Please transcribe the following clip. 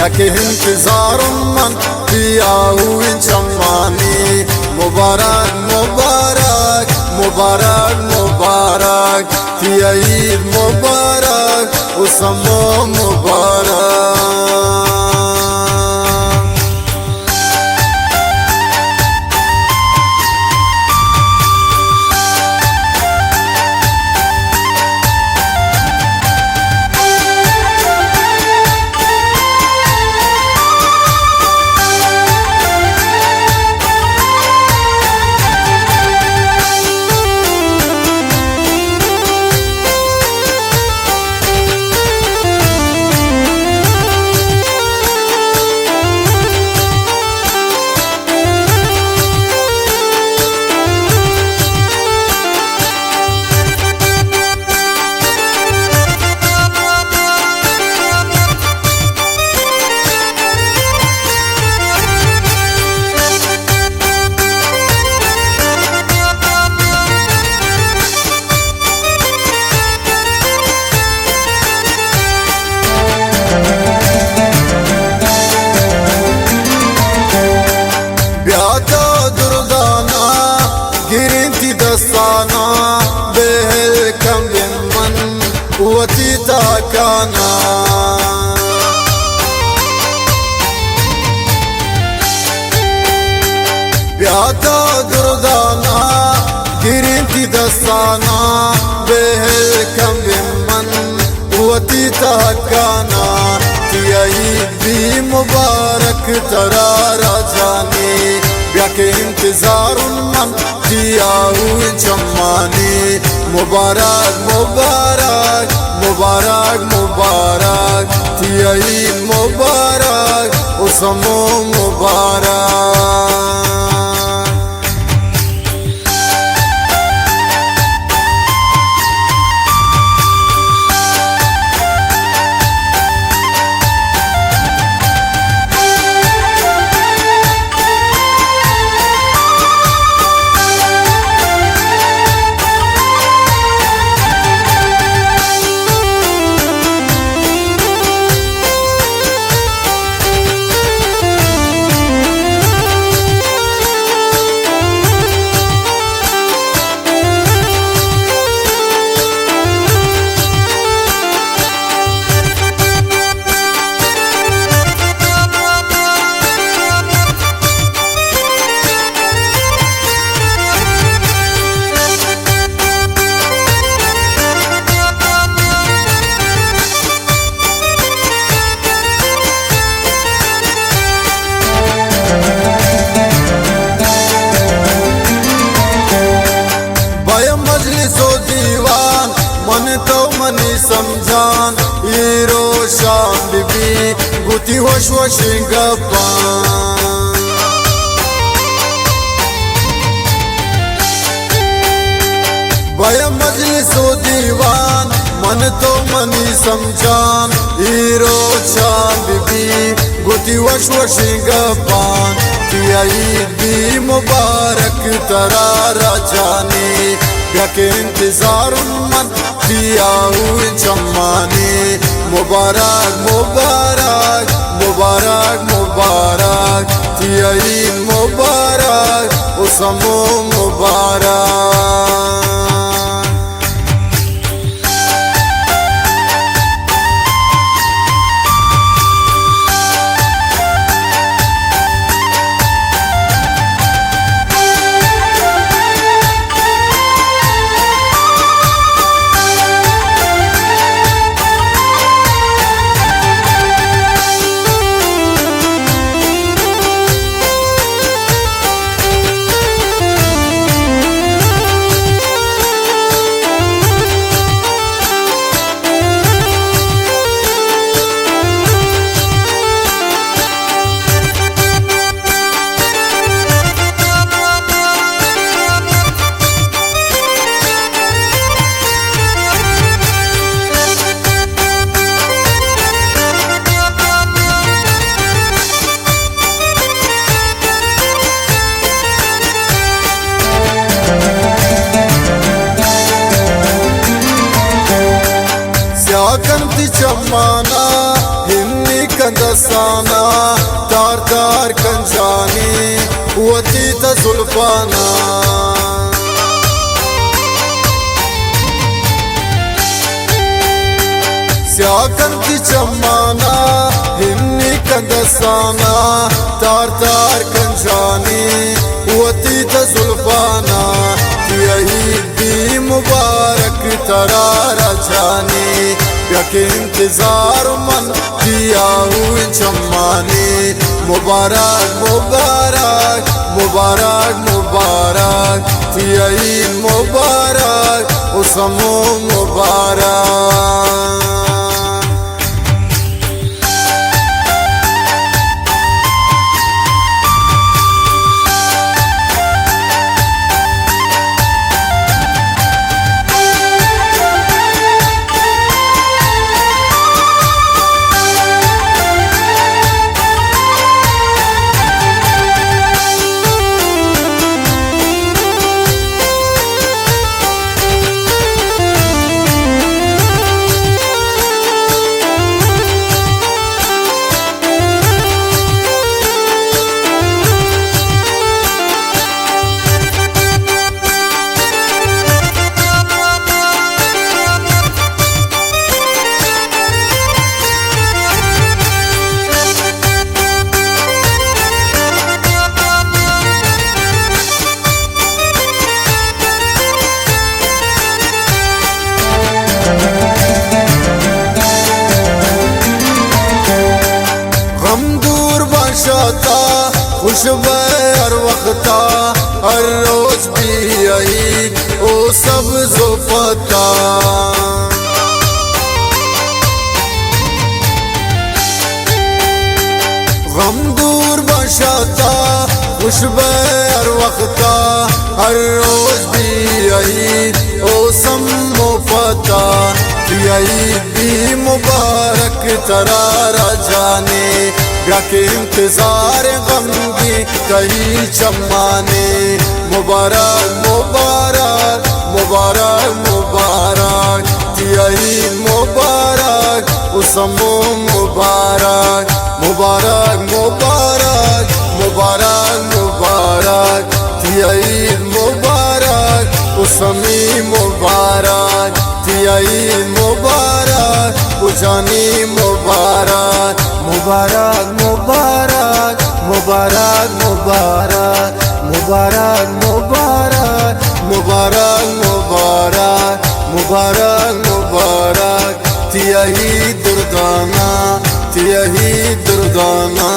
के इंतजार मन पिया हुई चम्मानी। मुबारक मुबारक मुबारक मुबारक पिया ईद मुबारक उसमो मुबारक। दस्ताना बेहल कम मन कुवती ताकाना। ब्याता दुर्दाना गिरती दस्ताना बेहल कम मन कुवती ताकाना। ईद भी मुबारक तरारा जाने के इंतजार मन पिया हुई चम्मानी। मुबारक मुबारक मुबारक मुबारक ईद मुबारक उसमो मुबारक। मन तो मनी समझान हीरो शाम बीबी गुती होश गप्पान। भय मजलिसो दीवान मन तो मनी समझान हीरो शाम बीबी गुती होश गप्पान। ईद भी मुबारक तरारा जाने के इंतजार मन पिया हुई चम्मानी। मुबारक मुबारक मुबारक मुबारक ईद मुबारक उसमो मुबारक। चम्माना हिन्नी कंद दसाना तार तार कंजानी वती जुल्फाना स्याकन की चम्माना हिन्नी कंदसाना तार तार कंजानी वती जुल्फाना यही दी मुबारक तरारा जानी के इंतजार मन किया हुई चम्मानी मुबारक मुबारक मुबारक मुबारक यही मुबारक उसमो मुबारक। खुशबू हर वक्ता हर रोज भी यही ओ सब जो पता गम दूर बशाता खुशबू हर वक्ता हर रोज भी यही ओ समो पता यही भी मुबारक तरारा जाने के इंतजार गम की कहीं चम्माने मुबारक मुबारक मुबारक मुबारक यही मुबारक उसमो मुबारक मुबारक मुबारक मुबारक मुबारक यही मुबारक उसमी मुबारक यही मुबारक उजानी मुबारक मुबारक मुबारक मुबारक मुबारक मुबारक मुबारक मुबारक मुबारक मुबारक मुबारक यही दुर्दाना यही दुर्दाना।